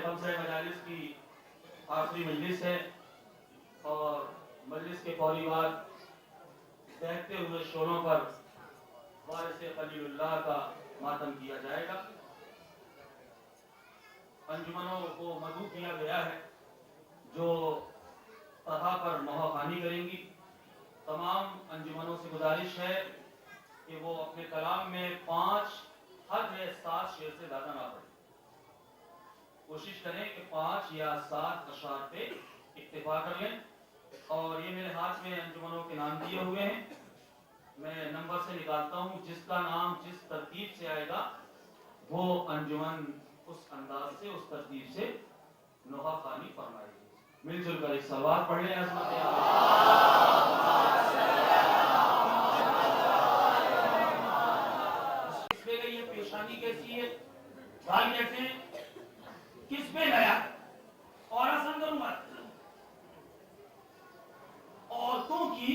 खमसे मजालिस की आखिरी मजलिस है और मजलिस के फौरी बाद बहते हुए शोरों पर वारिस खलीलुल्लाह का मातम किया जाएगा। अंजुमनों को मदऊ किया गया है जो तहा पर नौखानी करेंगी। तमाम अंजुमनों से गुजारिश है कि वो अपने कलाम में 5 हद है 7 शेर से ज़्यादा ना पढ़े। कोशिश करें कि 5 या 7 अशआर पे इक्तिफा कर लें। और ये मेरे हाथ में अंजुमनों के नाम दिए हुए हैं, मैं नंबर से निकालता हूँ। जिसका नाम जिस तरतीब से आएगा वो अंजुमन उस अंदाज से उस तरतीब से नोहा खानी फरमाएगी। मिलजुल कर एक सलवात पढ़ लें। ये पेशानी कैसी है, गाल कैसे हैं, किस पे गया और असंदर मत औरतों की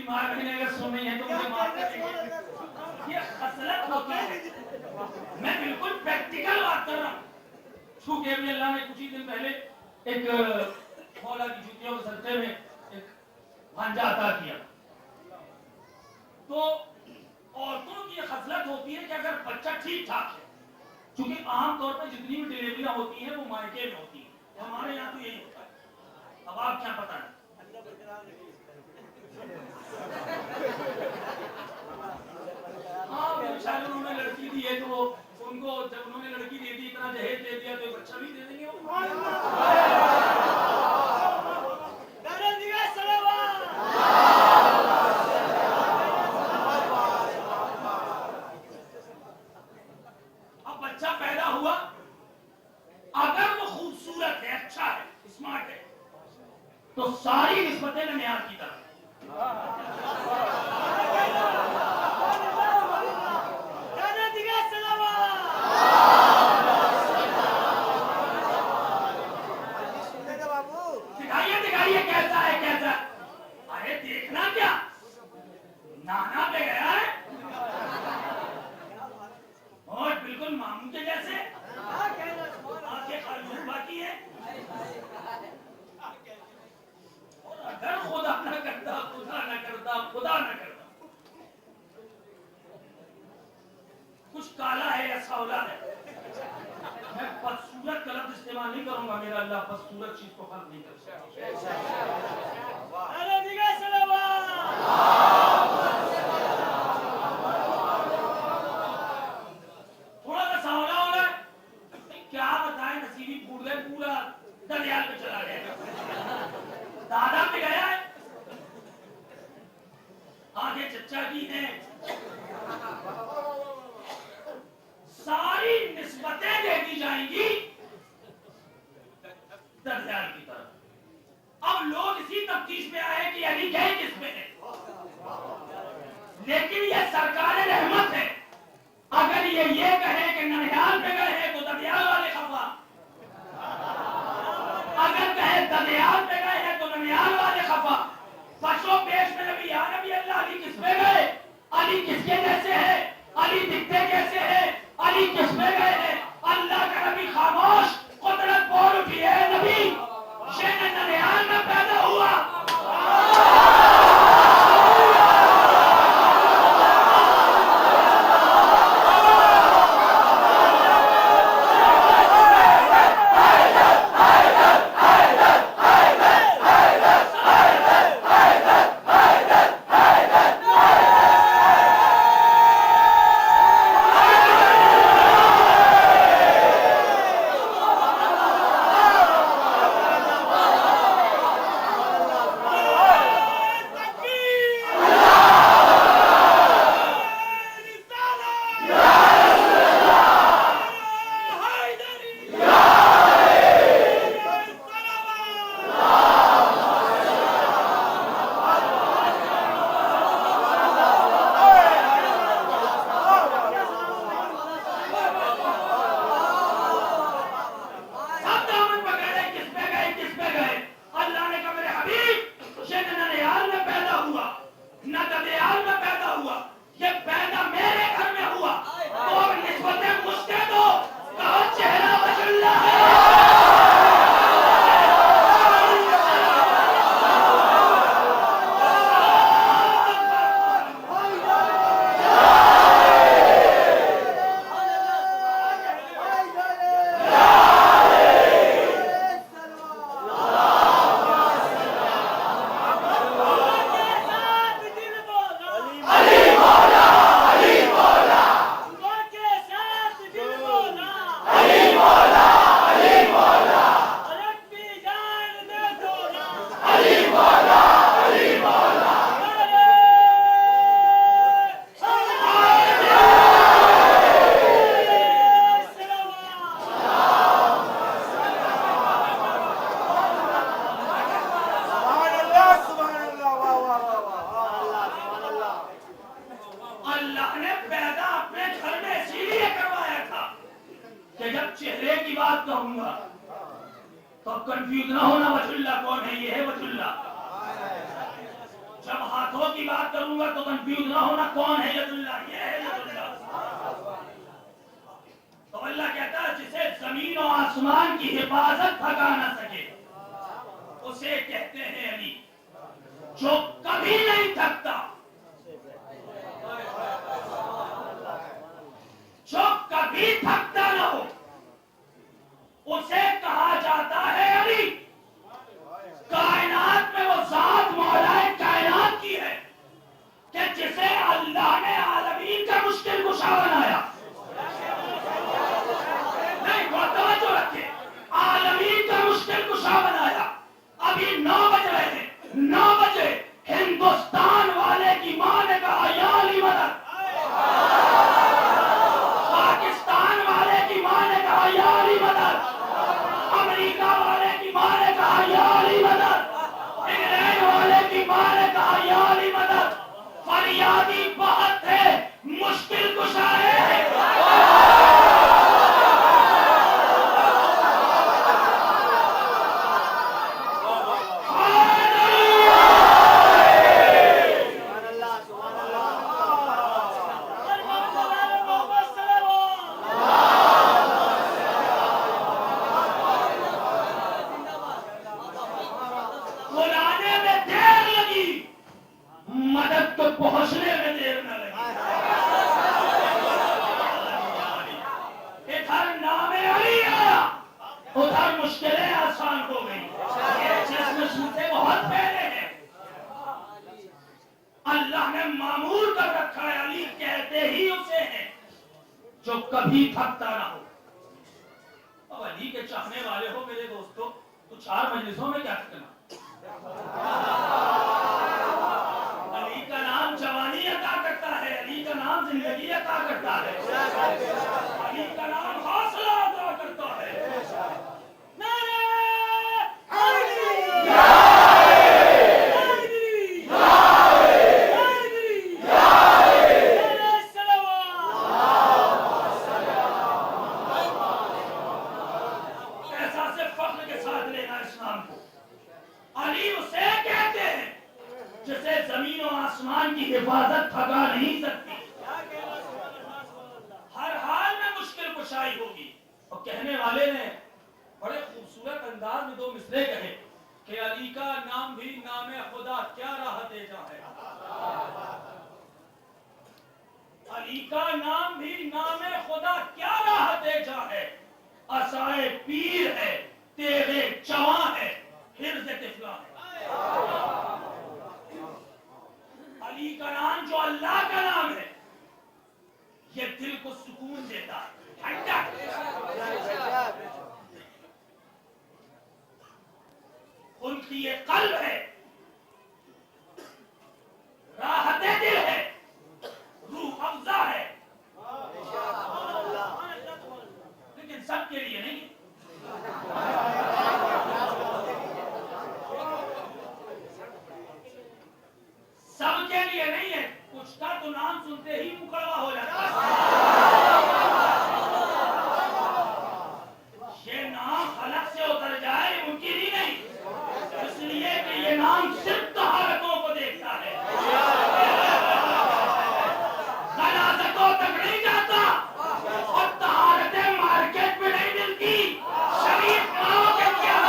मार बहने अगर सुन रही है तो मुझे माफ करेंगे। ये असलत होती है, मैं बिल्कुल प्रैक्टिकल बात कर रहा हूँ। चूंकि अभी अल्लाह ने कुछ ही दिन पहले एक मौला की जूतियों के सदक़े में एक भांजा अता किया, तो औरतों की खसलत होती है कि अगर बच्चा ठीक ठाक है, क्योंकि आमतौर पर जितनी भी डिलीवरियां होती हैं वो मायके में होती है, हमारे यहाँ तो यही होता है। अब आप क्या पता है, हाँ शायद उन्होंने लड़की दी है तो उनको जब उन्होंने लड़की दे दी, इतना दहेज दे दिया तो बच्चा भी दे देंगे अब बच्चा पैदा हुआ, अगर वो खूबसूरत है, अच्छा है, स्मार्ट है, तो सारी निस्बतें मेयार की तरफ। दिखाइए कैसा है, कैसा? अरे देखना क्या, नाना पे गया है और बिल्कुल मामू के जैसे आंखें खाली बाकी है। अगर खुदा न करता, खुदा न करता, खुदा न करता, कुछ काला है या सावला है, मैं बदसूरत का लफ्ज़ इस्तेमाल नहीं करूंगा। मेरा अल्लाह बदसूरत चीज को खल्क़ नहीं कर सकता। अली दिखते कैसे हैं, अली किस में गए हैं? अल्लाह का नबी खामोश, कुदरत बोल उठी है नबी, ये ननिहाल में पैदा हुआ। कंफ्यूज ना होना, वजहुल्लाह कौन है? ये है वजहुल्लाह। जब हाथों की बात करूंगा तो कंफ्यूज ना होना, कौन है यदुल्लाह? ये है यदुल्लाह। तो अल्लाह कहता है जिसे जमीन और आसमान की हिफाजत थका ना सके उसे कहते हैं अली, जो कभी नहीं थकता, जो कभी थकता ना हो, उसे कहा जाता है अली। कायनात में वो जात मौलाए कायनात की है कि जिसे अल्लाह ने आलमीन का मुश्किल कुशा बनाया। नहीं, बहुत तवज्जो रखे, आलमीन का मुश्किल कुशा बनाया। अभी 9 बज रहे हैं, 9 बजे हिंदुस्तान वाले की मां ने कहा या अली मदद, पाकिस्तान वाले की मां ने कहा या अली मदद, अमेरिका वाले की मां ने कहा या अली मदद, इंग्लैंड वाले की मां ने कहा या अली मदद। फरियादी बहुत थे, मुश्किल कुशा है। मदद तो पहुंचने में देर न लगी। इधर नामे अली आया, उधर मुश्किलें आसान हो गई। ये जिसमें सूते बहुत पहले हैं, अल्लाह ने मामूल कर रखा है। अली कहते ही उसे हैं जो कभी थकता ना हो। अब अली के चाहने वाले हो मेरे दोस्तों, तो 4 मजलिसों में क्या थकना। अली का नाम जवानी अता करता है, अली का नाम जिंदगी अता करता है, अली का नाम हौसला अता करता है। एहसास फख्र के साथ लेना इस्लाम को। अली उसे कहते हैं जिसे जमीन और आसमान की हिफाजत थका नहीं सकती। आई होगी। और कहने वाले ने बड़े खूबसूरत अंदाज में दो मिसरे कहे कि अली का नाम भी नामे खुदा क्या राह दे जाए, अली का नाम भी नामे खुदा क्या राह दे जाए, असाए पीर है तेरे जवां है हिर्ज़ तिफला है। अली का नाम जो अल्लाह का नाम है ये दिल को सुकून देता है, उनकी ये कल्ब है, राहते दिल है, रूह अफ़ज़ा है। लेकिन सबके लिए नहीं, सबके लिए नहीं है। कुछ का तो नाम सुनते ही मुकड़वा हो जाता है। ये नाम खलक से उतर जाए मुमकिन ही नहीं, इसलिए कि ये नाम सिर्फ तहारतों को देखता है, गलाजतों तक नहीं जाता और तहारतें मार्केट में नहीं मिलती। शरीफ माओ के क्या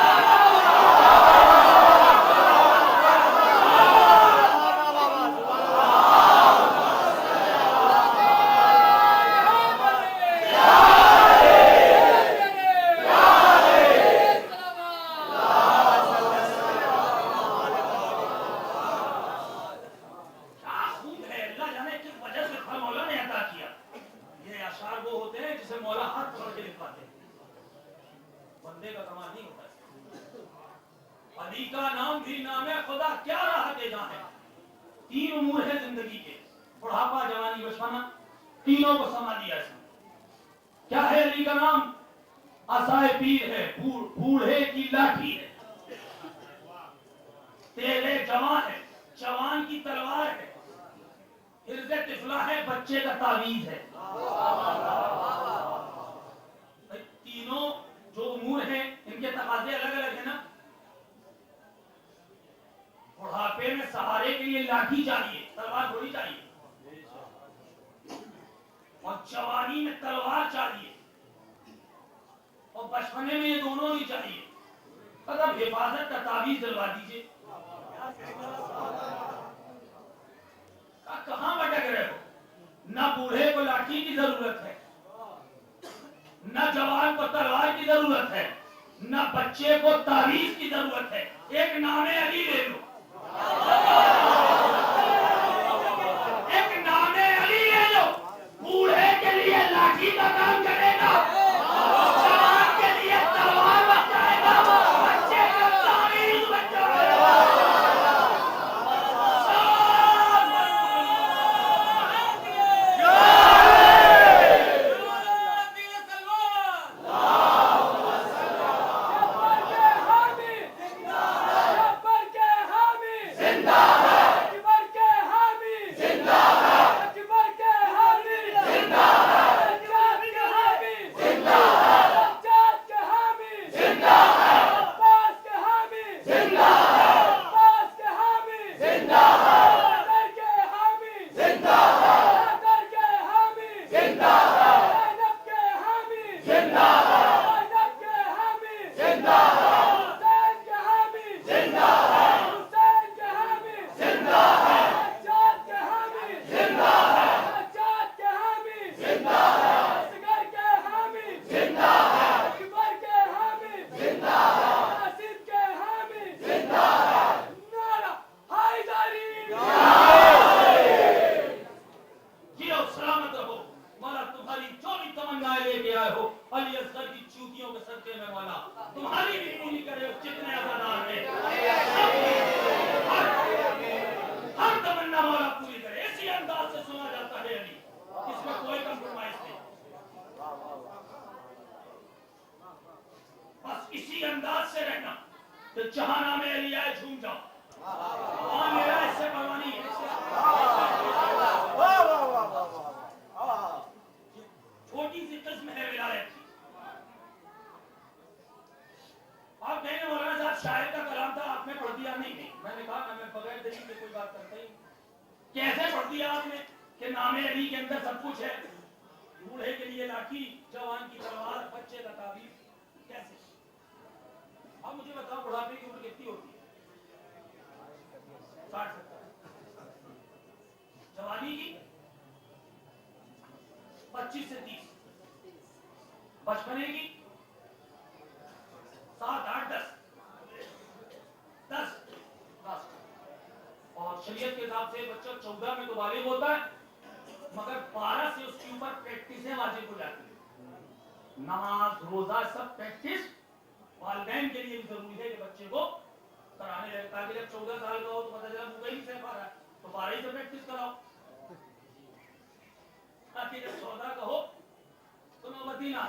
अली का नाम भी नामे खुदा क्या राह दे जाए। तीन उमूर है जिंदगी के, बुढ़ापा, जवानी, बचपना, तीनों को समा दिया इसने। क्या है अली का नाम? असाए पीर है, बूढ़े की लाठी है, तेरे जवान है, जवान की तलवार है, हिर्ज़े तिफला है, बच्चे का तावीज है। तीनों जो उमूर हैं इनके तकाजे अलग अलग है ना। बुढ़ापे में सहारे के लिए लाठी चाहिए, तलवार थोड़ी चाहिए, और जवानी में तलवार चाहिए, और बचपने में ये दोनों ही चाहिए। मतलब हिफाजत का तावीज दिलवा दीजिए। कहां भटक रहे हो? न बूढ़े को लाठी की जरूरत है, न जवान को तलवार की जरूरत है, न बच्चे को तावीज की जरूरत है। एक नामे अली ले लो, एक नामे अली ले लो। बूढ़े के लिए लाठी का काम करेगा, जवान के लिए तलवार बचाएगा, बच्चे का तावीज बचाएगा। इसी अंदाज से रहना तो जहां नामे अली आए झूम जाओ। वहां मेरा इससे परवानी है। छोटी सी किस्म है विलायत की। आप कहेंगे मौलाना साहब शायर का कलाम था, आपने पढ़ दिया? नहीं, मैंने कहा ना, मैं बगैर दलील के कोई बात करता ही। कैसे पढ़ दिया आपने कि नामे अली के अंदर सब कुछ है? बूढ़े के लिए लाठी, जवान की तलवार, बच्चे का ताबीज, कैसे? अब मुझे बताओ बुढ़ापे की उम्र कितनी होती है? 60-70। जवानी की 25 से 30, बचपने की 7-8-10 और शरीयत के हिसाब से बच्चा 14 में तो बालिग होता है, मगर 12 से उसके ऊपर प्रैक्टिसें वाजिब हो जाती है। नमाज, रोजा, सब प्रैक्टिस वालिदैन के लिए भी जरूरी है कि बच्चे को कराने लगे, ताकि जब 14 साल का हो तो पता चला मुंह नहीं सह पा रहा है तो 12 से प्रैक्टिस कराओ, ताकि जब 14 का हो तो नौबती ना।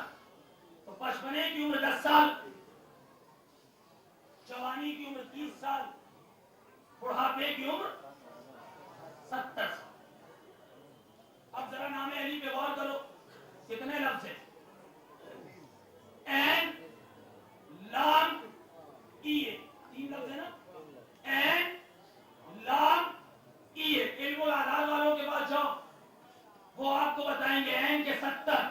तो बचपने की उम्र 10 साल, जवानी की उम्र 30 साल, बुढ़ापे की उम्र 70 साल। अब जरा नामे अली पे गौर करो, कितने लफ्ज है? एन, लाम, ईए, 3 लफ्ज है ना? एन, लाम, ईए। इल्मुल आदाद वालों के पास जाओ, वो आपको बताएंगे एन के 70।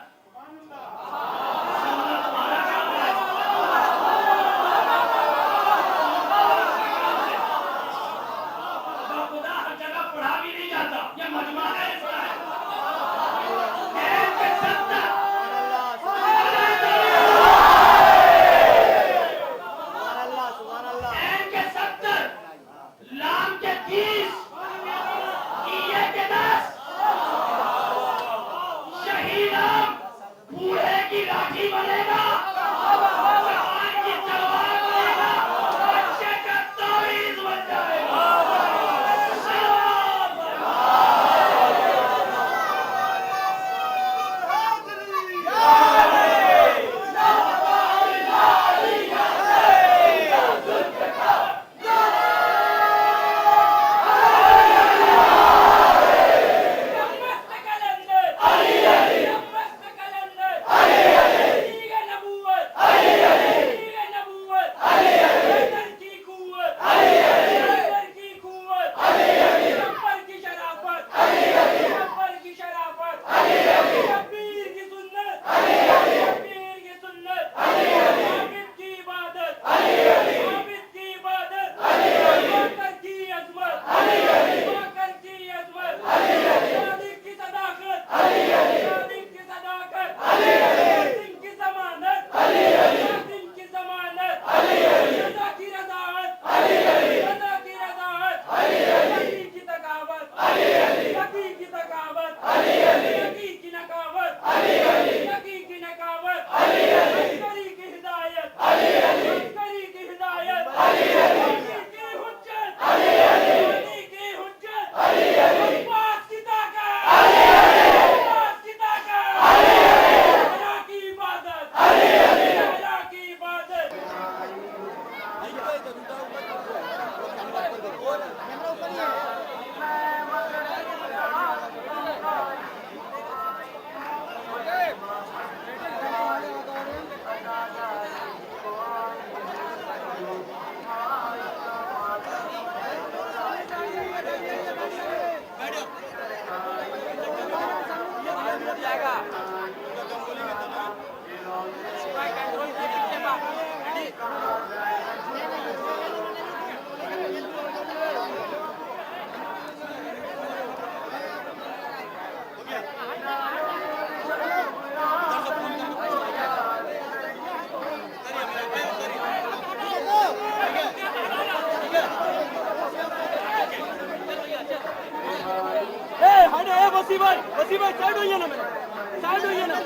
वसी भाई साइड होइए ना, मैंने साइड होइए ना,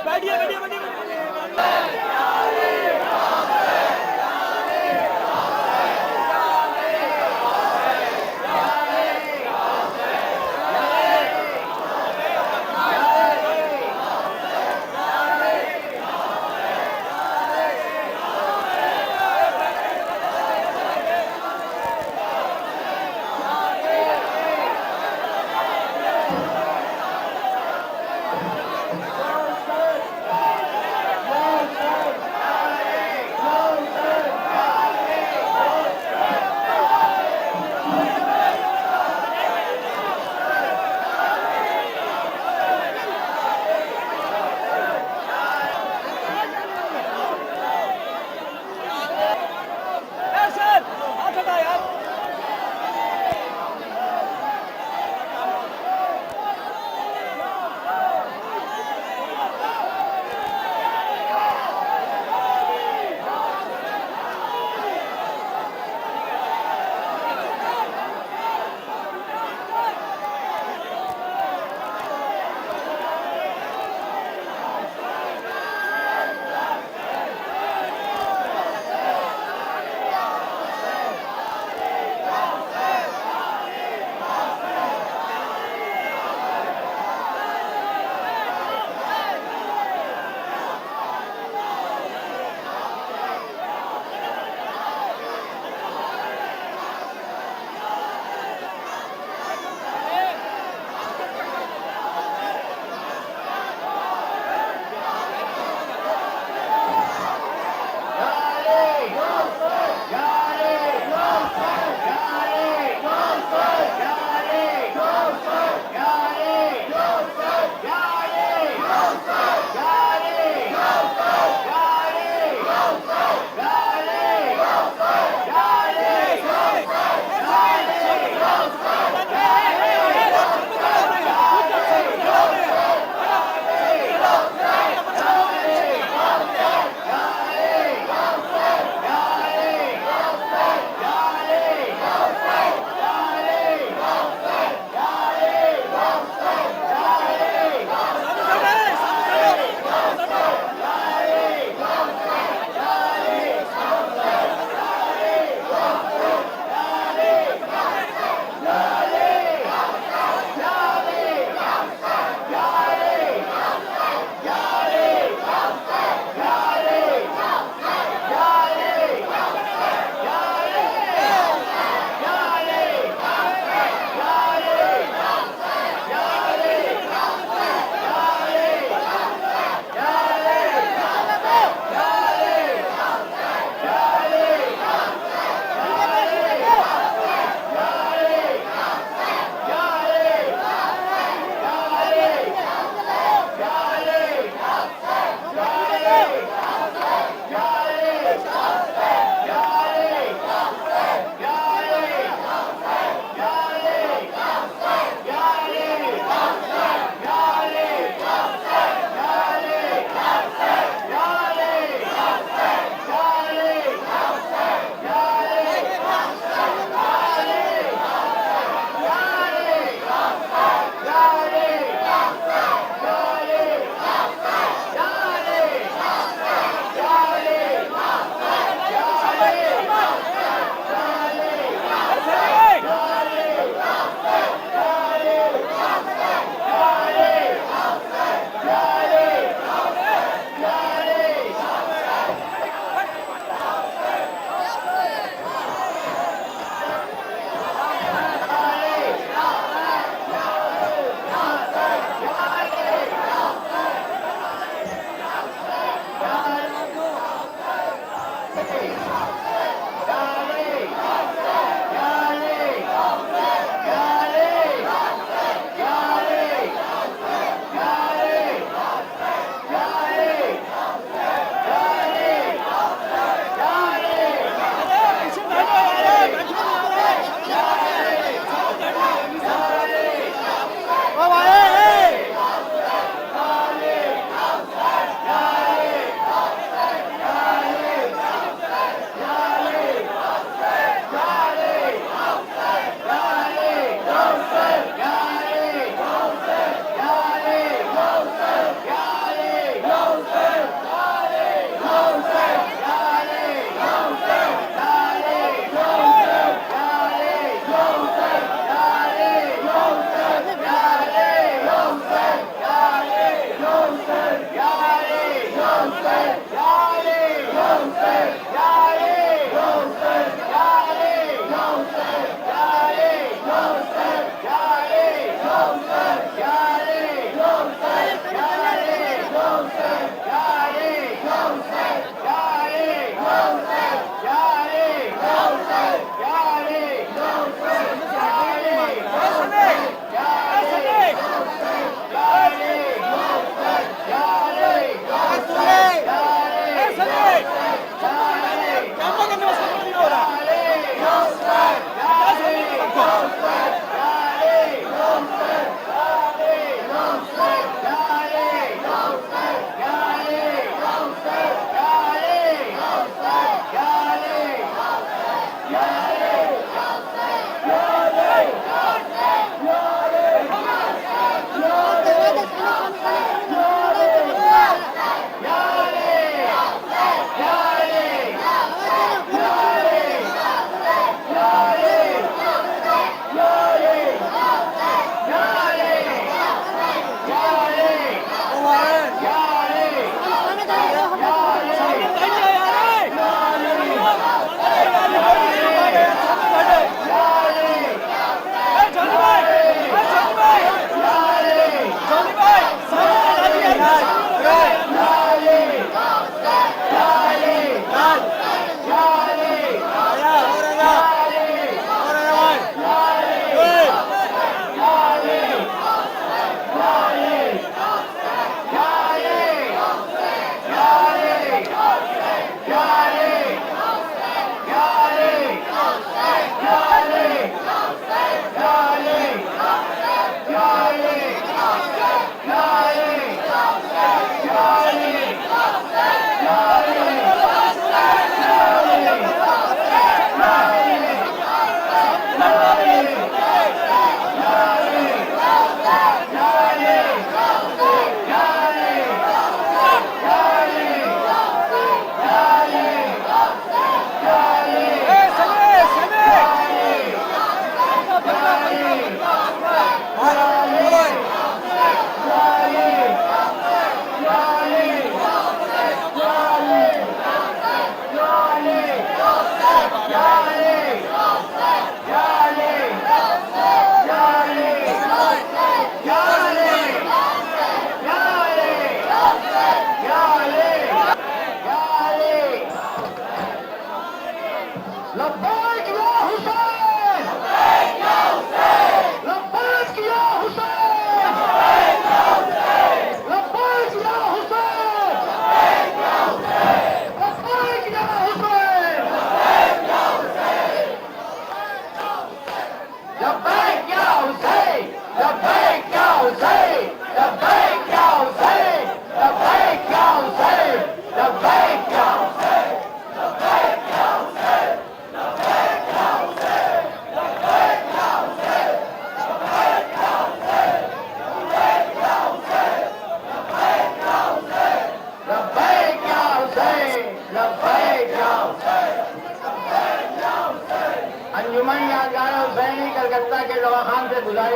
बैठिए बैठिए बैठिए।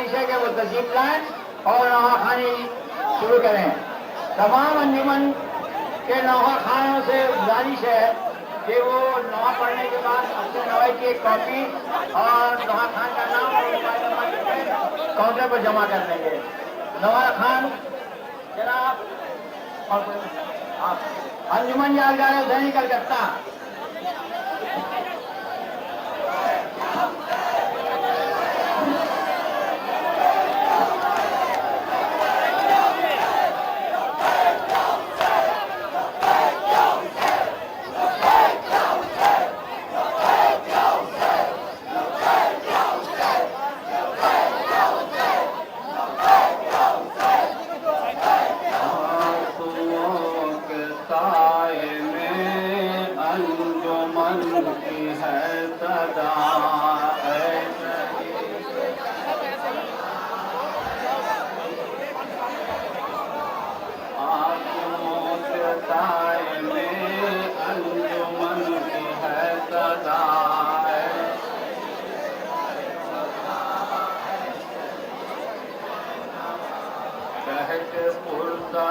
गुजारिश है कि वो तशरीफ लाएं और नवाखानी शुरू करें। तमाम अंजुमन के नवाखानों से गुजारिश है कि वो नवा पढ़ने के बाद अपने नवाई की एक कॉपी और नवा खान का नाम और मोबाइल नंबर लिख के काउंटर पर जमा कर देंगे। नवा खान जनाब और आप अंजुमन यादगार हुसैनी कलकत्ता।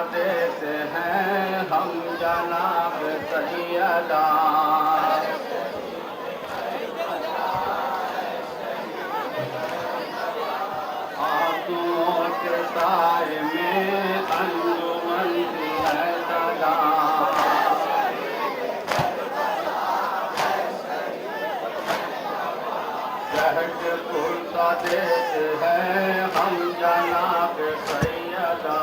देते हैं हम जनाब सैयदा आंसुओं के साए में अंजुमन की है सदा। कहक पुरसा देते हैं हम जनाब सैयदा।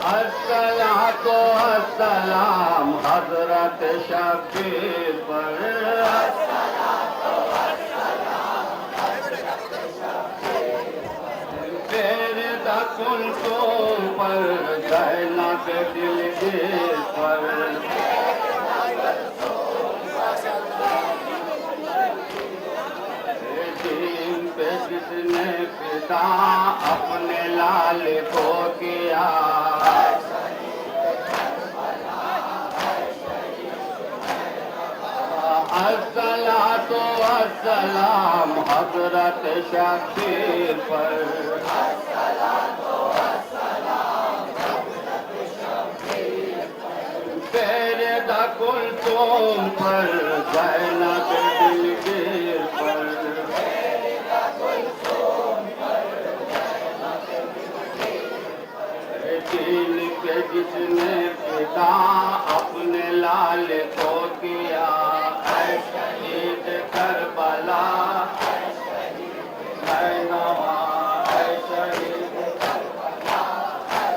अस्सलातो अस्सलाम हजरत शबीर पर। तेरे दकुल तो पर गहना के दिलगीर पर। दीन पे जिसने पिता अपने लाल को किया। अस्सलातो अस्सलाम हजरत शबीर पर। तेरे दकुल तुम पर गहना के दिलगीर पर। दीन के जिसने पिता अपने लाल को किया। शहीद करबला है नवा है शहीद करबला है।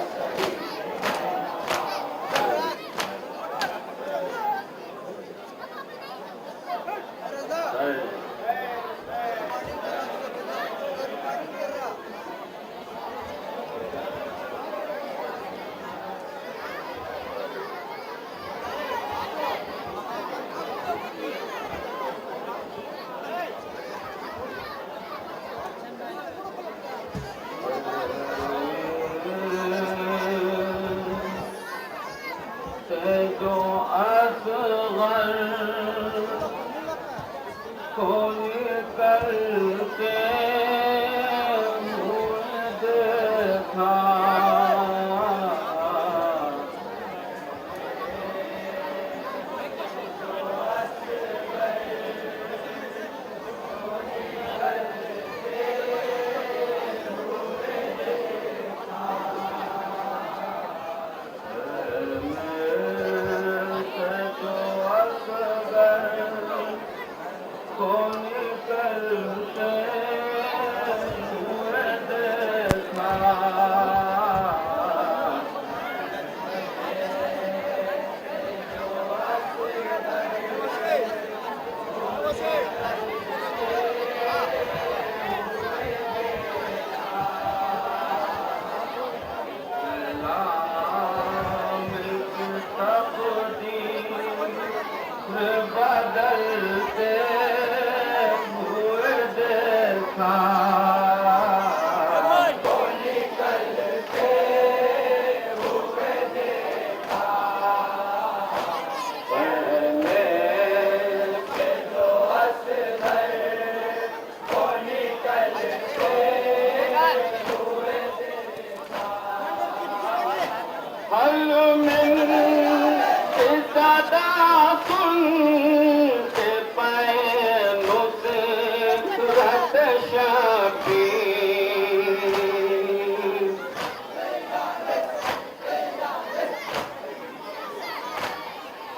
जो असगर को निकलते हुए देखा। बदलते हुए देखा। पहले के शबीर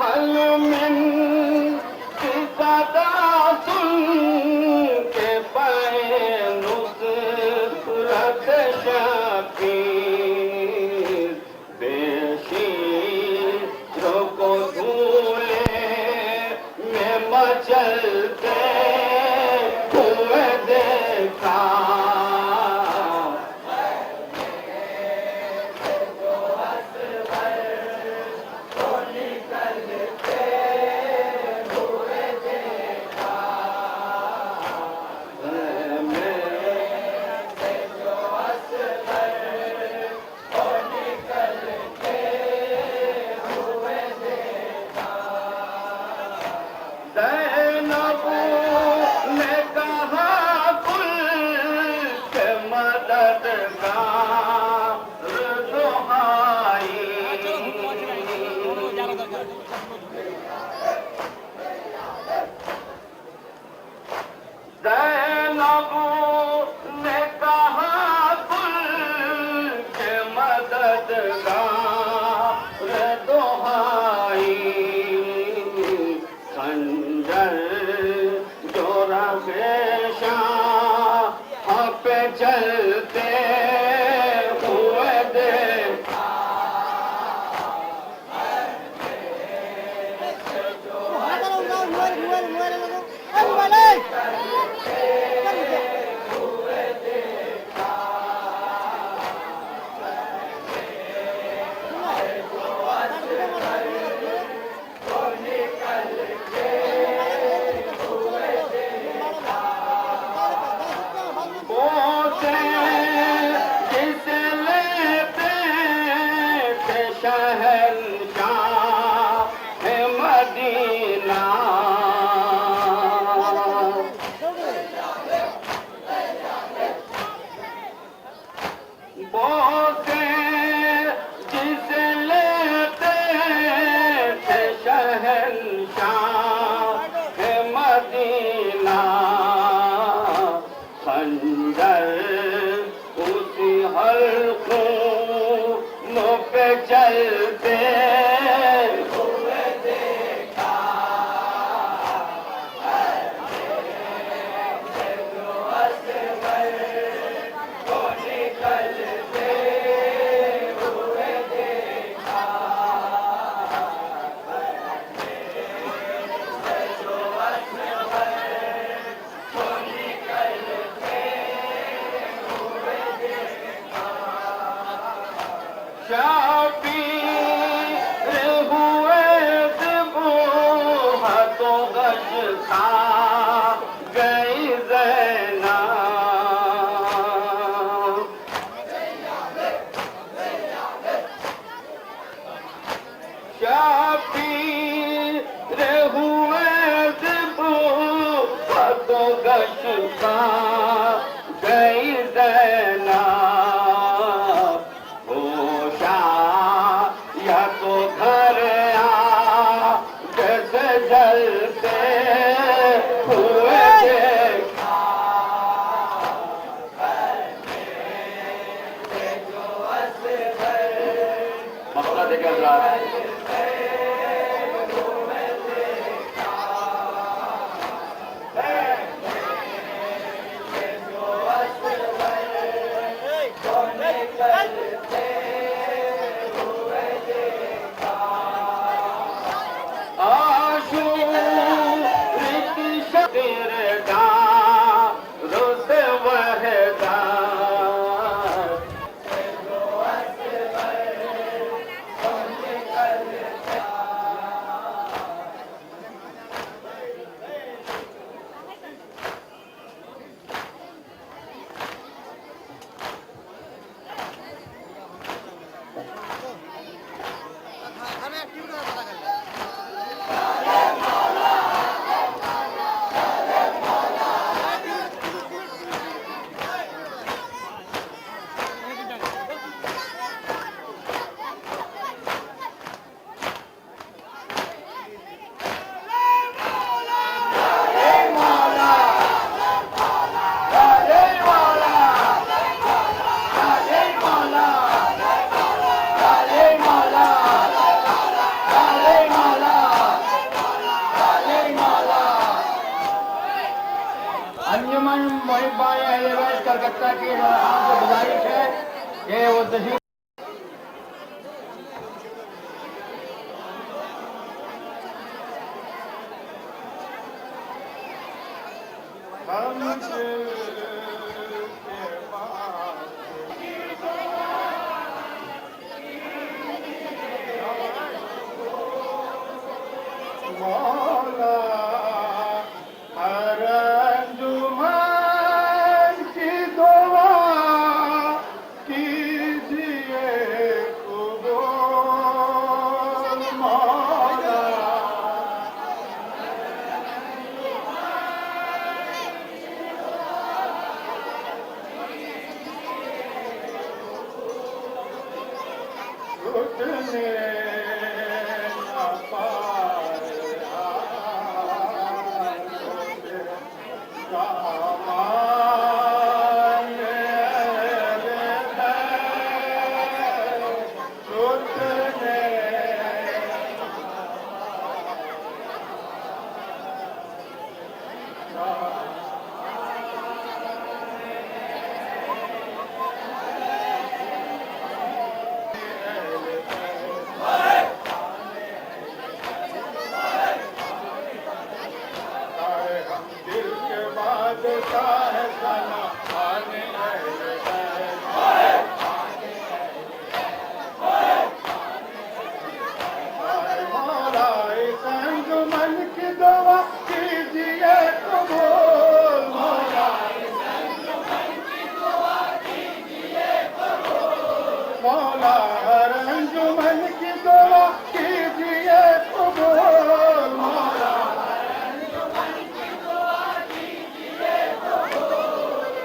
हल में सदा सुन के पाए नुसरत शबीर बेशीरों को धूले में मचलते हुए देखा ज़ैनब ने कहा कुल के मददगार दुहाई ज़ैनब ने कहा कुल के मददगार दुहाई खंजर जो रवेशा पे चलते हुए देखा बोसे जिसे लेते थे शहंशाह है मदीना बोसे जिसे लेते थे शहंशाह है मदीना खंजर उसी हल्कों पे चलते हुए देखा को निकलते हुए देखा शाबीर हुए दिबो हाथों गश खा गई ज़ैना शाबीर हुए दिबो हाथों गश खा गई ज़ैना या तो घर आ जैसे जलते हुए देखा मसला देखा पाए अहले बैत कलकत्ता की नौजवान से गुजारिश है कि वो तशरीफ मौला हर अंजुमन की दुआ कीजिए कबूल मौला घुटने न पाए सामान घुटने हम दिल के बादशाह सना आने अहले मौला इस अंजुमन की दुआ कीजिए कबूल मौला मौला हर अंजुमन की दुआ कीजिए कबूल मौला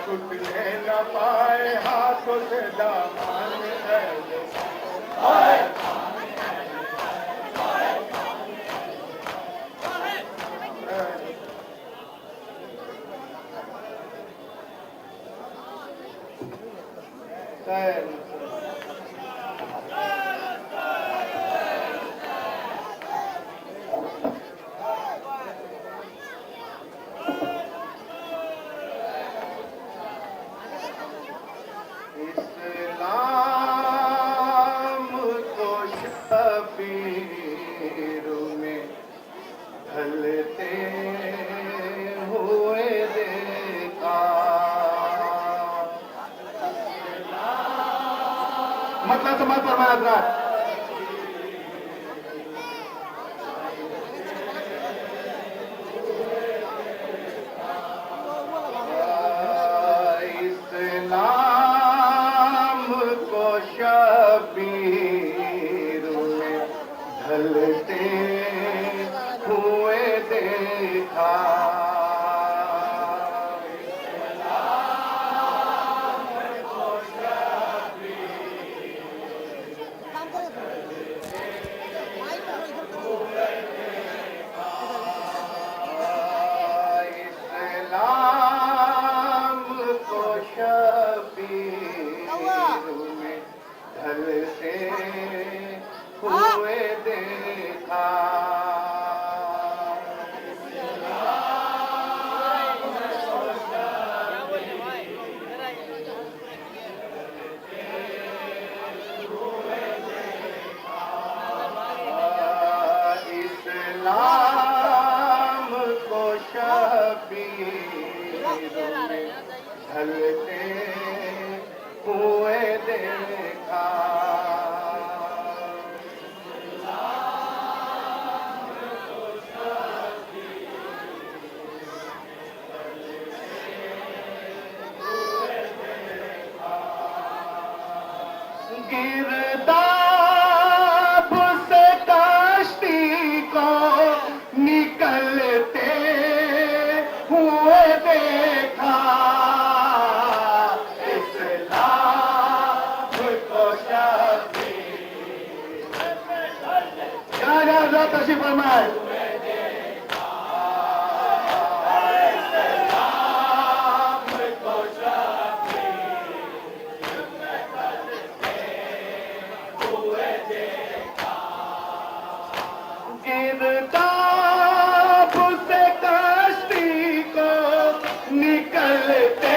छूटने न पाए हाथों से दामन अहले इस्लाम को शबीर में ढलते हुए देखा मतलब समझ परमात्मा इस्लाम को शबीर में ढलते हुए देखा इस्लाम को शबीर में ढलते हुए देखा इस्लाम को शबीर में ढलते हुए देखा गिरदाब से कश्ती को निकलते हुए देखा इस्लाम को शबीर क्या तशरीफ फरमाए गिरदाब से कश्ती को निकलते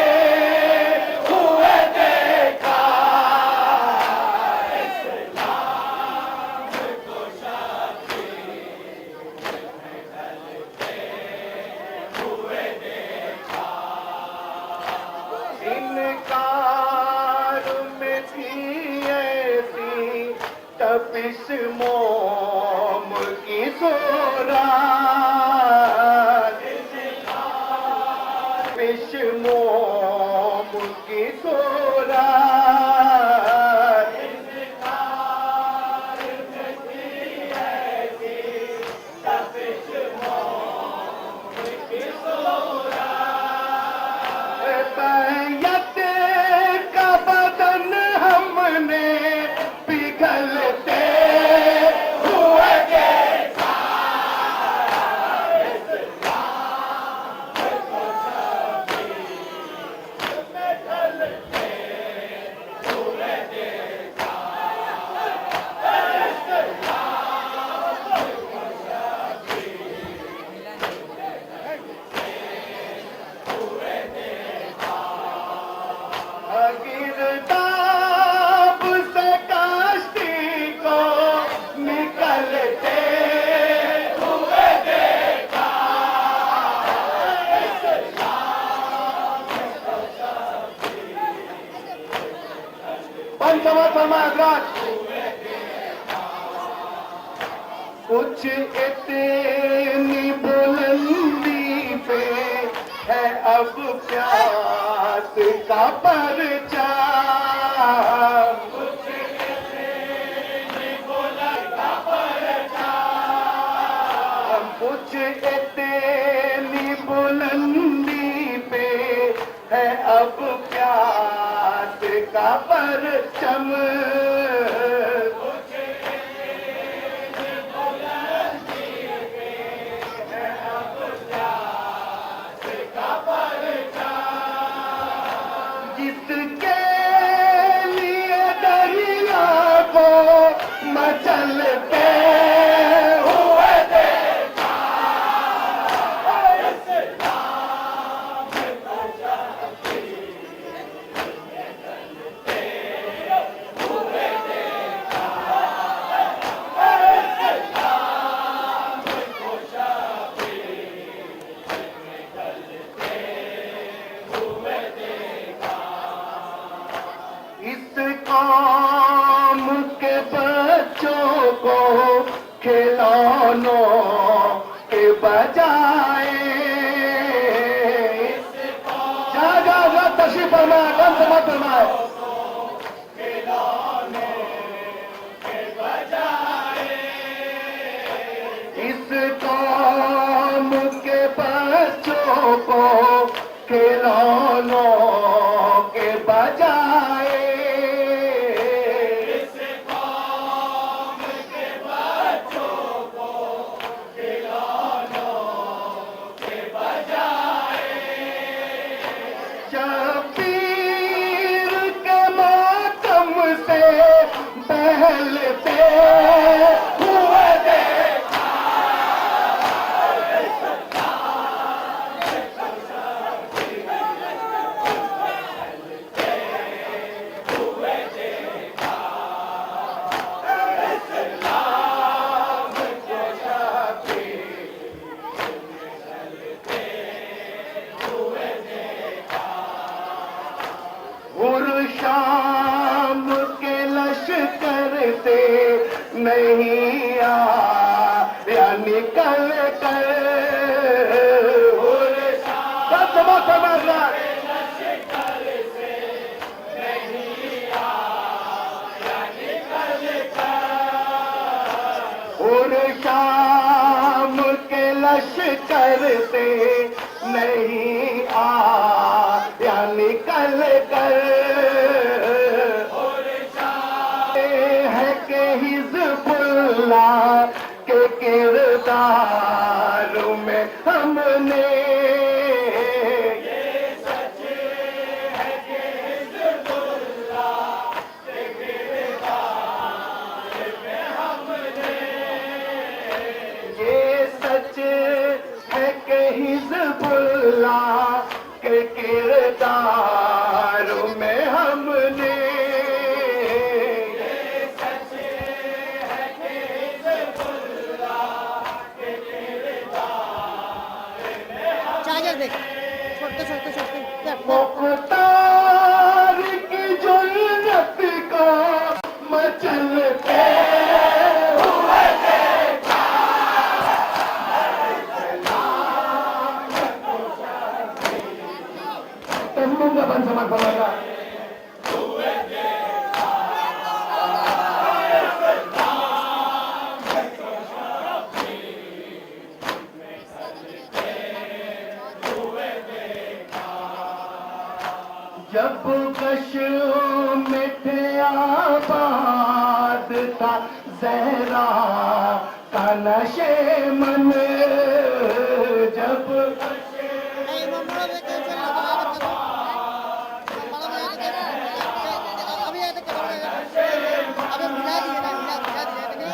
इनकार में थी ऐसी तपिश मोम की सोरात, तपिश मोम की सोरात, बैयत का बदन हमने पिघलते हुए देखा, गिरदाब से काश्ती को निकलते हुए देखा, पंचमा समाग्राज कुछ इतनी बुलंदी पे है अब प्यास का परचाम, कुछ इतनी बुलंदी पे है अब प्यास का परचम, जिसके लिए दरिया को मचलते हुए देखा, इस कौम के बच्चों को खिलौनों के बजाय, जा जा जा तशरीफ फरमाए, कम समा फरमाए, इस कौम के बच्चों को खिलौनों के बजाय, शबीर के मातम से बहलते हुए देखा, और शाम के लश्कर से नहीं आया निकल कर, और शाम और शाम के लश्कर से नहीं आया निकल कर, है कि हिज़्बुल्लाह के किरदार में हमने, ये सच है कि हिज़्बुल्लाह के किरदार में हमने, ये सच है कि हिज़्बुल्लाह के किरदार जब कश में थे आबाद था जहरा का नशे मन जब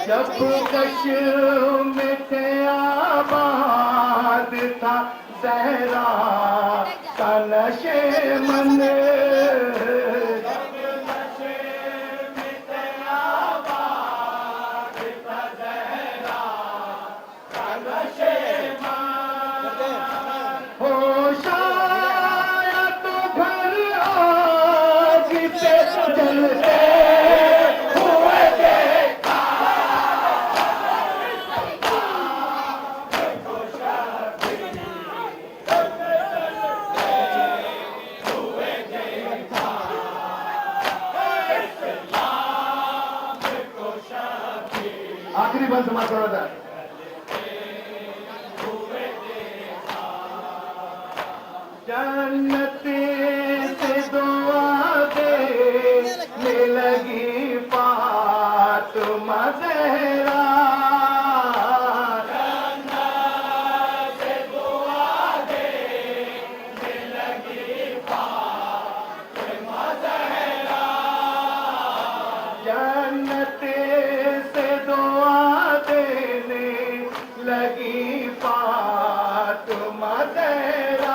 जब कश में थे आबाद था जहरा का नशे मन होश आया तो घर आग से जलते हुए देखा आखिरी बंद समाप्त हो रहा था जन्नते से दुआ देने लगी फातिमा ज़हरा जन्नते से दुआ देने लगी फातिमा ज़हरा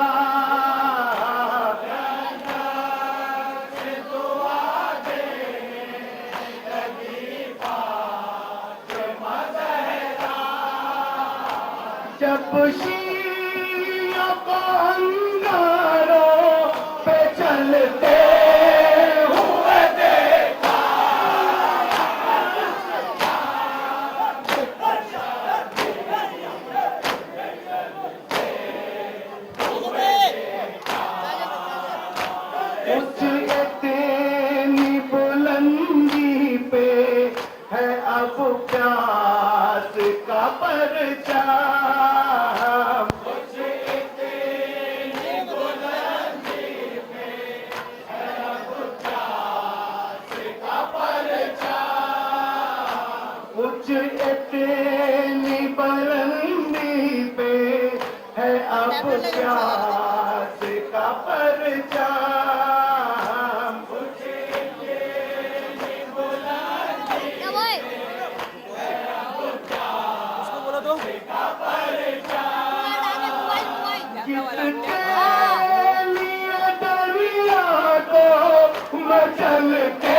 जब शीयों को अंगारों पे चलते हुए देखा उस इतनी बुलंदी पे है अब प्यास का परचम कुछ इतनी बुलंदी पे है अब प्यास का परचम उसको बोलो तो किसके लिए दरिया को मचलते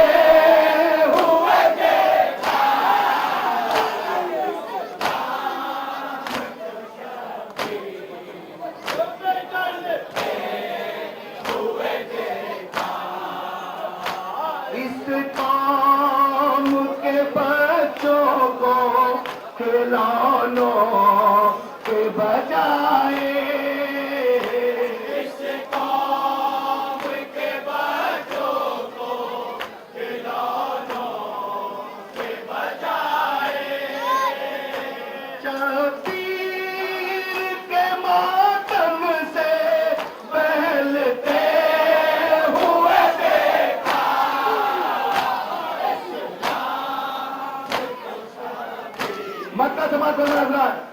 हुए देखा इस कौम के बच्चों को खिलौनों के बजाए इस कौम के बच्चों को खिलौनों के बजाए शबीर के मातम से बहलते हुए देखा मक्का समाज को नजर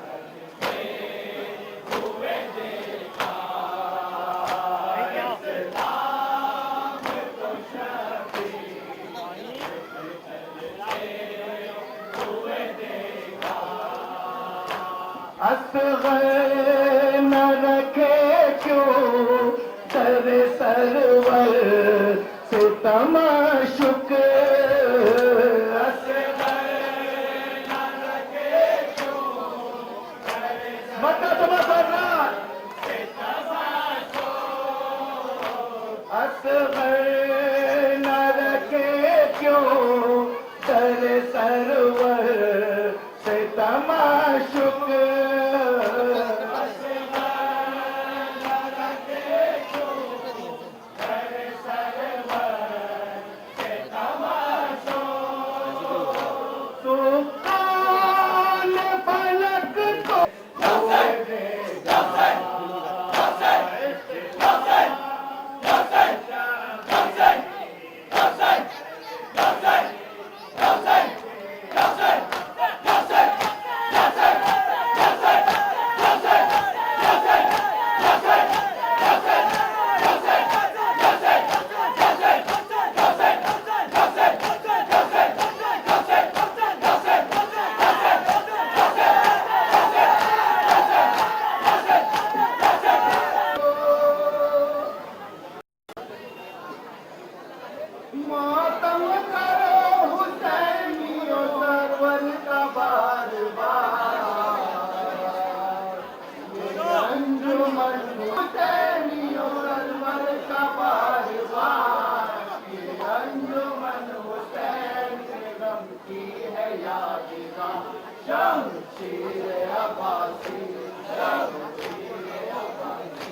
असग़र न रखे क्यों सर सरवर से तमाशुक मक्का समाज असग़र न रखे क्यों सर सरवर से तमाशुक मातम करो हुसैनियों सरवर का बार बार, ये अंजुमन हुसैनियों सरवर का बार बार, ये अंजुमन हुसैन के गम की है यादगार, शमशीर अब्बासी, शमशीर अब्बासी।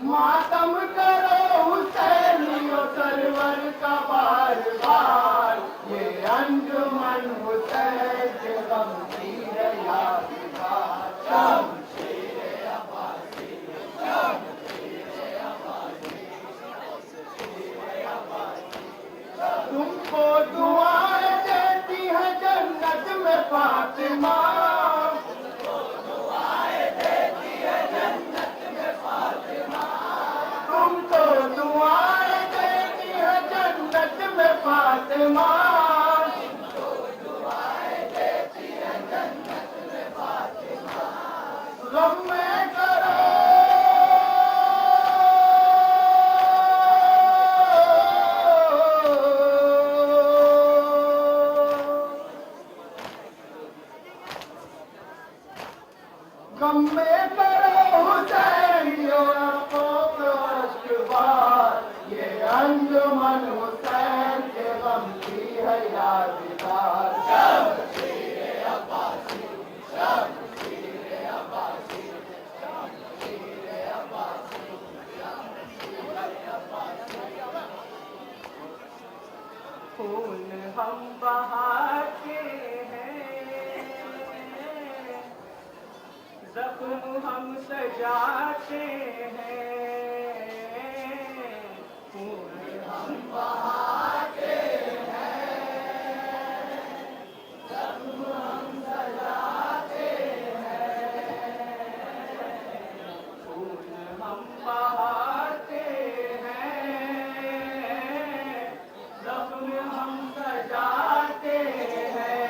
मातम करो हुसैनियों सरवर का बार बार, ये अंजुमन हुसैन के गम की है यादगार, शमशीर अब्बासी, शमशीर अब्बासी, शमशीर अब्बासी। तुमको दुआएं देती है जन्नत में फातिमा, तुमको दुआएं देती है जन्नत में फातिमा, गम में करो गम में करो हुसैनियों बार, ये अंजुमन हुसैन के गम की है यादगार, शमशीर अब्बासी, शमशीर अब्बासी, शमशीर अब्बासी, शमशीर अब्बासी। खून हम बहाते हैं, जख्म हम सजाते हैं, खून हम बहाते हैं, जख्म हम सजाते हैं, खून हम बहाते हैं, जख्म हम सजाते हैं,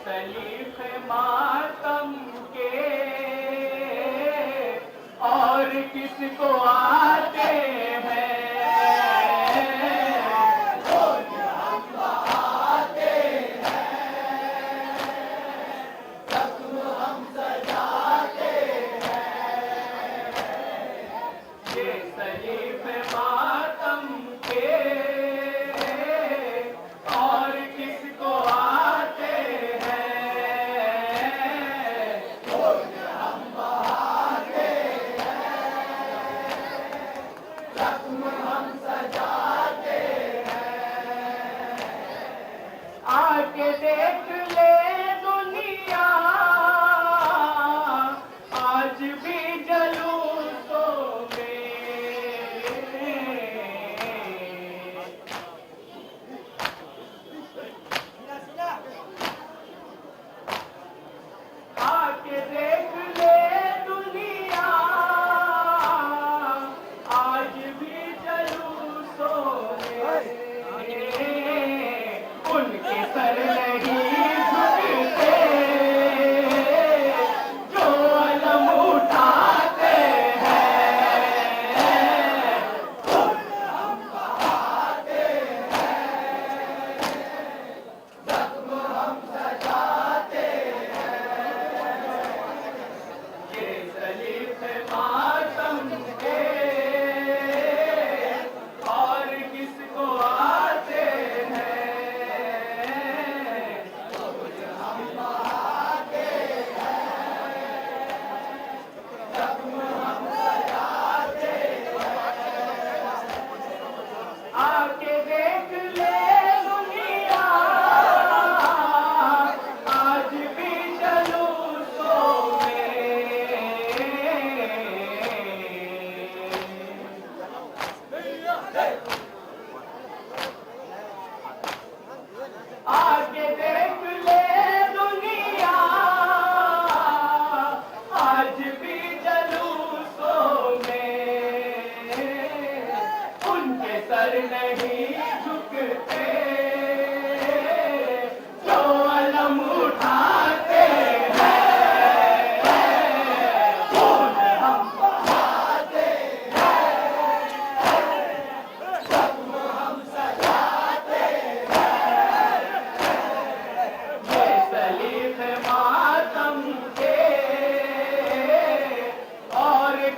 सलीफ मातम के और किसको आते हैं, हम बहाते हैं, जख्म हम सजाते हैं, ये सलीफ मातम के और किसको आते आके देख ले दुनिया, आज भी जलूसों में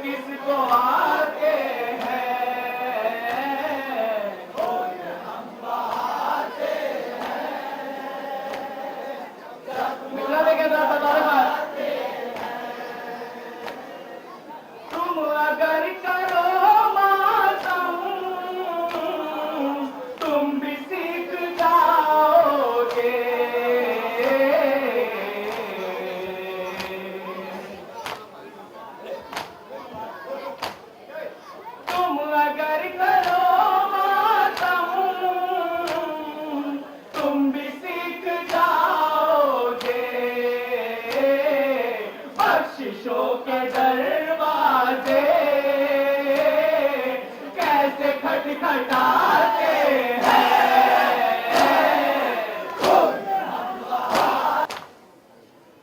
किसको आते हैं मिला लेके जरा बता रहे तुम अगर करो मातम तुम भी सीख जाओगे तुम अगर करो मातम तुम भी सीख जाओगे बख्शिशों के दरवाजे कैसे खटखटाते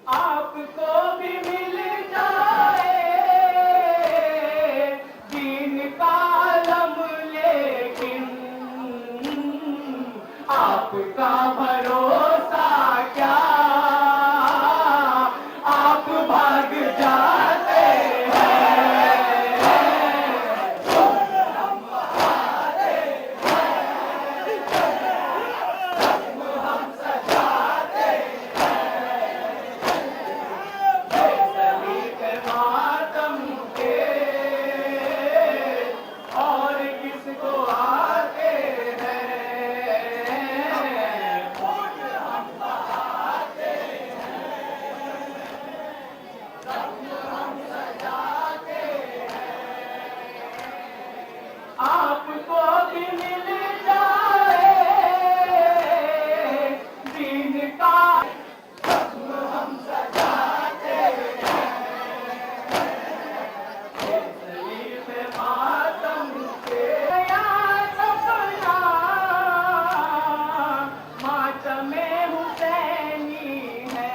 आपको भी मिल जाए दीन का आलम लेकिन आपका भरोसा क्या आप भाग जाते मातम के और किसको आते हैं आपको भी मिल जाए दीन का हम सजाते शरीफ मातम के या सपना मातमे हुसैनी है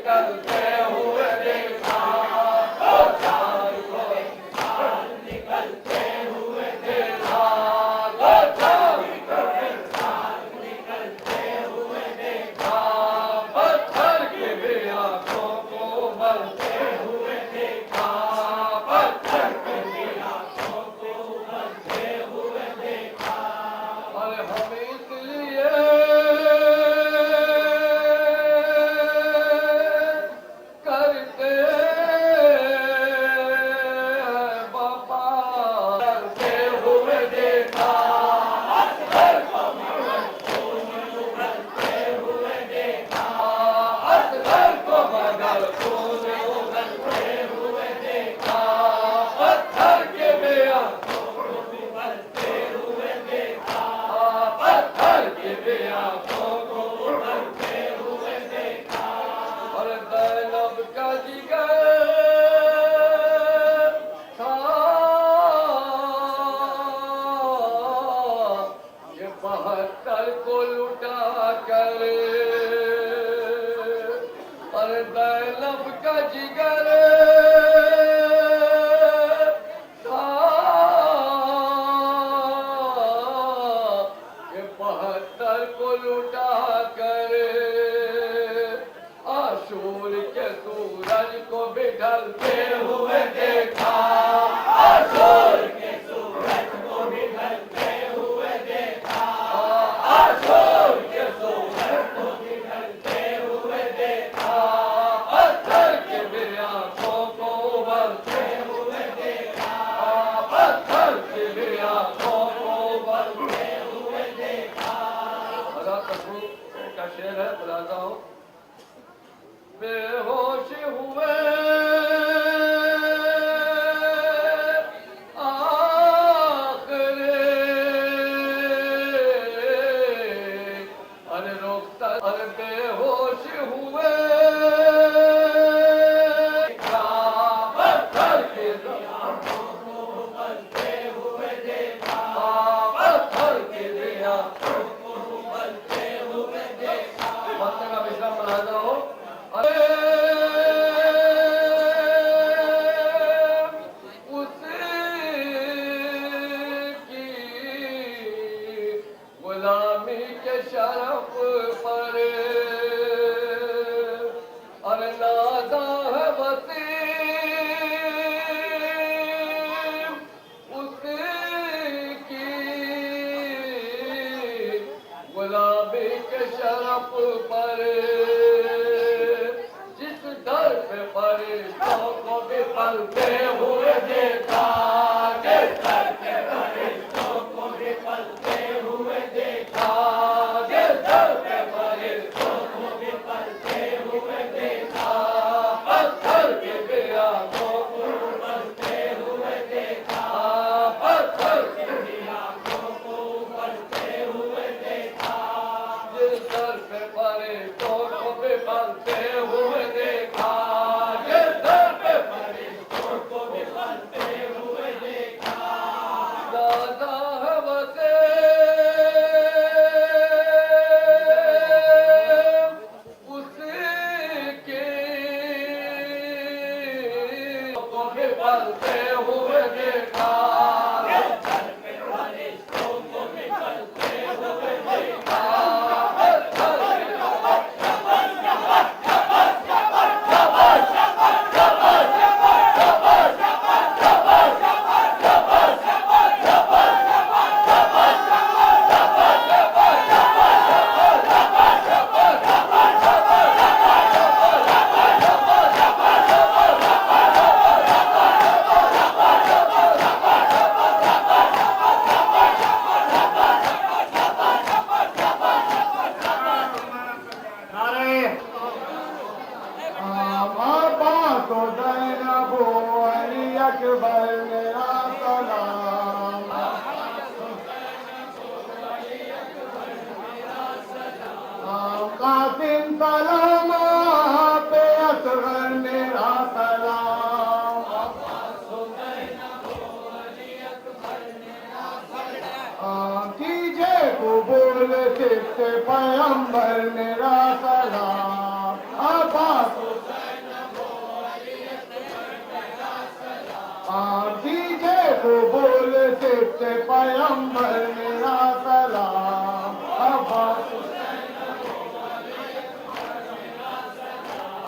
निकलते हुए देखा, चार को निकलते हुए देखा, चार को निकलते हुए देखा, पत्थर की भी आंखों को उबलते हुए देखा, पत्थर की भी आंखों को उबलते हुए देखा। और हम इसलिए करते बाबा करते हुए देखा, असगर को उबलते हुए देखा, असगर को मगर खून उबलते हुए देखा, पत्थर के भी आंखों को उबलते हुए देखा, पत्थर के भी आंखों को उबलते हुए देखा। और दैनब का जिगर था ये 72 को लुटा कर, और दैनब का जिगर था ये 72 को लुटा कर, आशूर के सूरज को भी ढलते हुए देखा, आशूर के सूरज को भी ढलते हुए देखा, आशूर के सूरज को भी ढलते हुए देखा, पत्थर की भी आंखों को उबलते हुए देखा, पत्थर की भी आंखों को उबलते हुए देखा। खुदा तकबीर का शेर है, बुलाता हूँ। बेहोश हुए आखिरे, अरे रोकता, अरे बेहोश हुए पत्थर के आंखों को उबलते हुए देखा, पत्थर के आंखों को उबलते हुए देखा। पत्थर का विश्राम बनाता हो। उसकी गुलामी के शरफ पर और नादा है वसीम, उसकी गुलामी के शरफ पर, जिस दर पे फरिश्तों को भी पलते हुए देखा, जिस दर पे फरिश्तों को भी पलते हुए देखा, जिस दर पे फरिश्तों को भी पलते हुए देखा, पत्थर की भी आंखों को उबलते हुए देखा, पत्थर की भी आंखों को उबलते हुए देखा, जिस दर पे फरिश्तों को भी पलते हुए देखा, जिस दर पे फरिश्तों को भी पलते हुए देखा। दादा है वसे उसके को भी पलते हुए देखा, जिस दर पे फरिश्तों को भी पलते हुए देखा, पर मेरा सलाम, अब्बास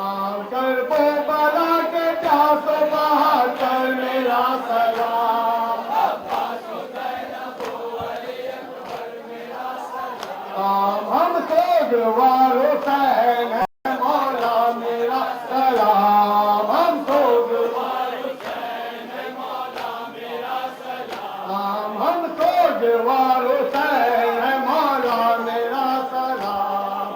आकर वो बला के प्यासो बाहर कर मेरा सलाम, हम सोगवारो सैन है मौला मेरा सलाम, हम सोगवारो सैन है मौला मेरा सलाम, हम सोगवारो सैन है मौला मेरा सलाम,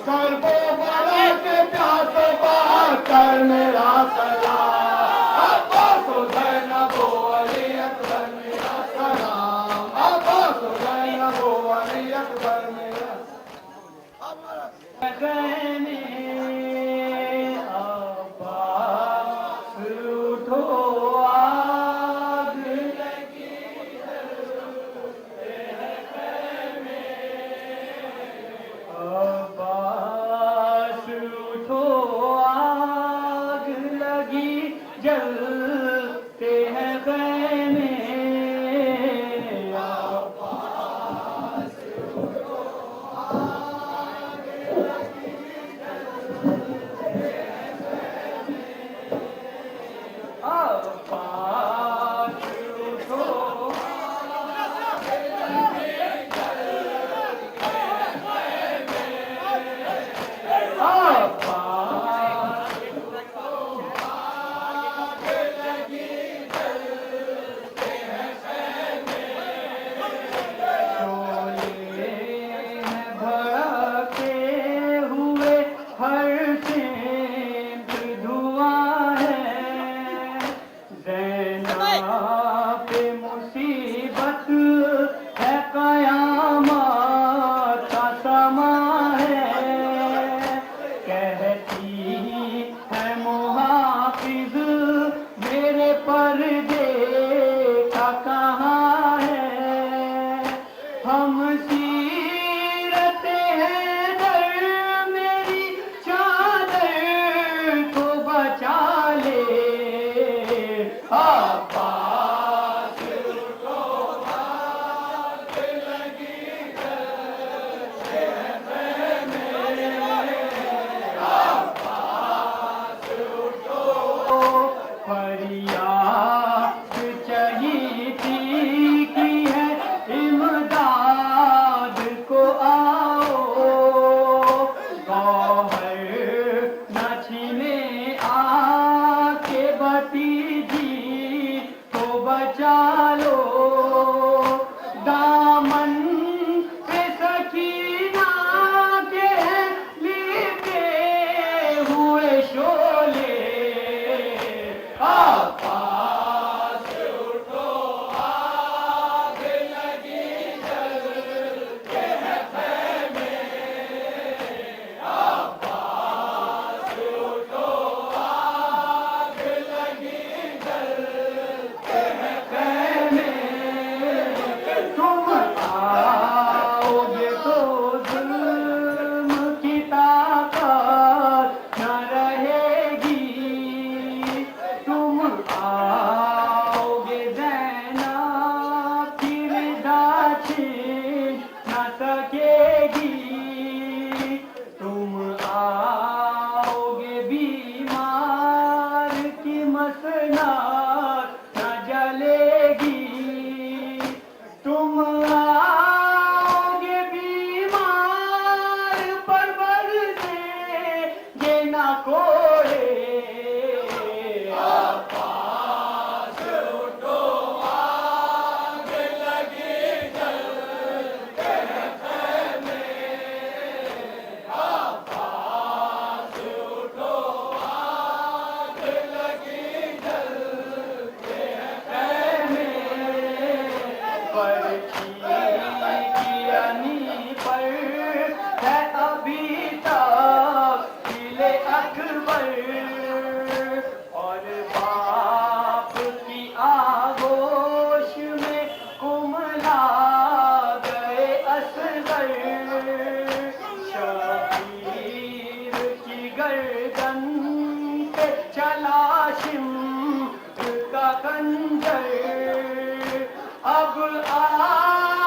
कर वो बला के प्यास बाहर कर मेरा सलाम, अब्बास हुसैन अबू अली अकबर मेरा सलाम, अब्बास हुसैन अबू अली अकबर मेरा कहने अब्बास उठो आग लगी अब्बास उठो आग लगी जलते हैं खैमे अब्बास उठो अब्बास शोले में भड़के हुए हर सेंध धुआं है ज़ैनब पे मुसीबत है क़यामत का समा है कहती है मुहाफिज मेरे पर्दे का कहाँ है हम सीरत हैं दर मेरी चादर को बचा ले अब्बास उठो आग लगी जलते हैं खैमे अब्बास उठो फरियाद चाहिए थी कि है इमदाद को आओ गौहर न छीने आके भतीजी को बचा लो दामन पे सकीना के लेके हुए शोले अब्बास उठो आग लगी जलते हैं खैमे अब्बास उठो आग लगी जलते हैं खैमे तुम आओगे तो जुल्म की ताकत न रहेगी तुम आओगे ज़ैनब की विदा छीन न सकेगी तुम आओगे बीमार की मसनात न जलेगी तुम आओगे बीमार परवर से ये ना कोड़े अब्बास उठो आग लगी जलते हैं खैमे अब्बास उठो आग लगी जलते हैं खैमे परछी की अनी पर है अभी तक किले अकबर और बाप की आगोश में कुमला गए असगर शबीर की गर्दन पे चला शिम्र का खंजर अब आ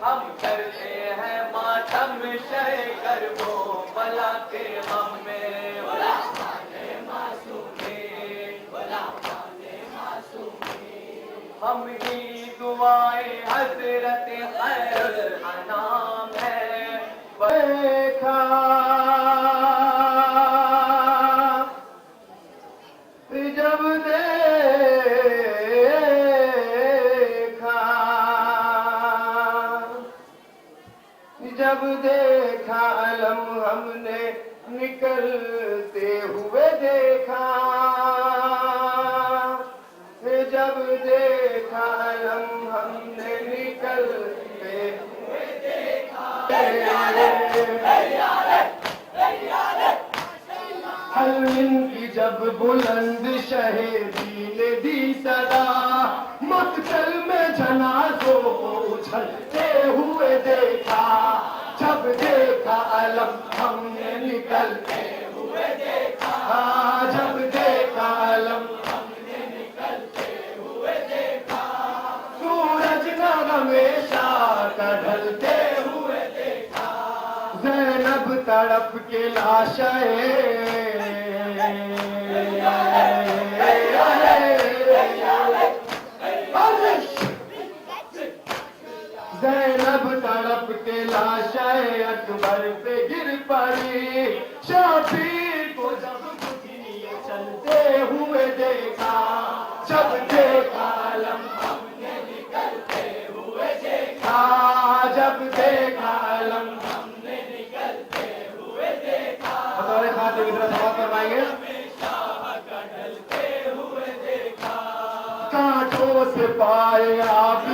हम करते हैं मातम शहकर वो भला के हम में हम ही दुआएं हजरत खैरुल अनाम है देखा जब जब देखा अलम हमने निकलते हुए देखा जब देखा अलम हमने निकलते हुए देखा हलविन की जब बुलंद शहीदी ने दी सदा मकतल में जनाजों को उछलते हुए देखा जब देखा अलम हमने निकलते हुए देखा जब देखा अलम हमने निकलते हुए देखा सूरज न हमेशा का ढलते हुए देखा ज़ैनब तड़प के लाशें ज़ैनब तड़प के लाशें अकबर पे गिर पड़ी शबीर को जब दुनिया चलते हुए देखा जब देखा अलम हमने निकलते हुए देखा जब देखा अलम हमने निकलते हुए देखा हमारे खाते की तरफ सवाल करवाएंगे हुए देखा कांटों से पाए आप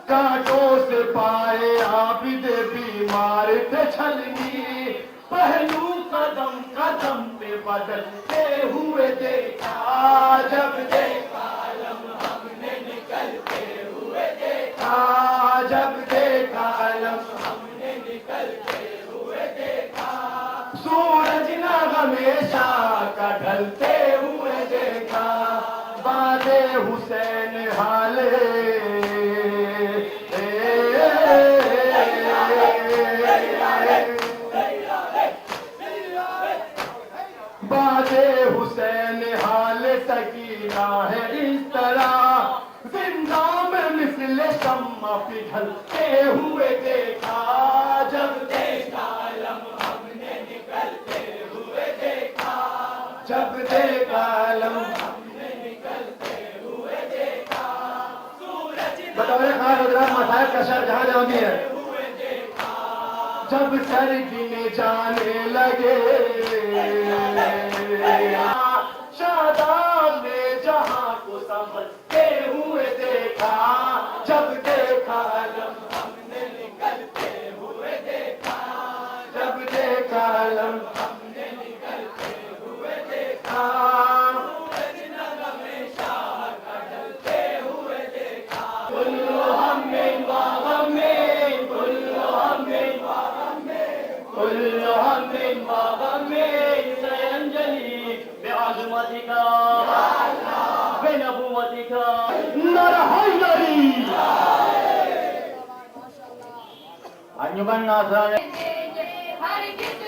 कांटों से पाए आबिद बीमार थे छलनी पहलू कदम कदम पे बदलते हुए देखा जब देखा अलम हमने निकलते हुए देखा जब देखा अलम हमने निकलते हुए देखा सूरज न हमेशा का ढलते हुए देखा बादे हुसैन हाले सरकार हजरात मसायब का शर जहां जहां भी है, जब सर्दी में जाने लगे शादाब ने जहां को समझते हुए देखा, जब देखा आलम हमने निकलते हुए देखा, जब देखा आलम हमने निकलते हुए देखा, सूरज नगम में शाह का ढलते हुए देखा, कुल्लू हमें वागमें, कुल्लू हमें वागमें, कुल्लू हमें वागमें, सयंजलि बेअज़मतिका बेनबुवतिका नारा हैदरी। अंजुमन नाज़रीन हर किस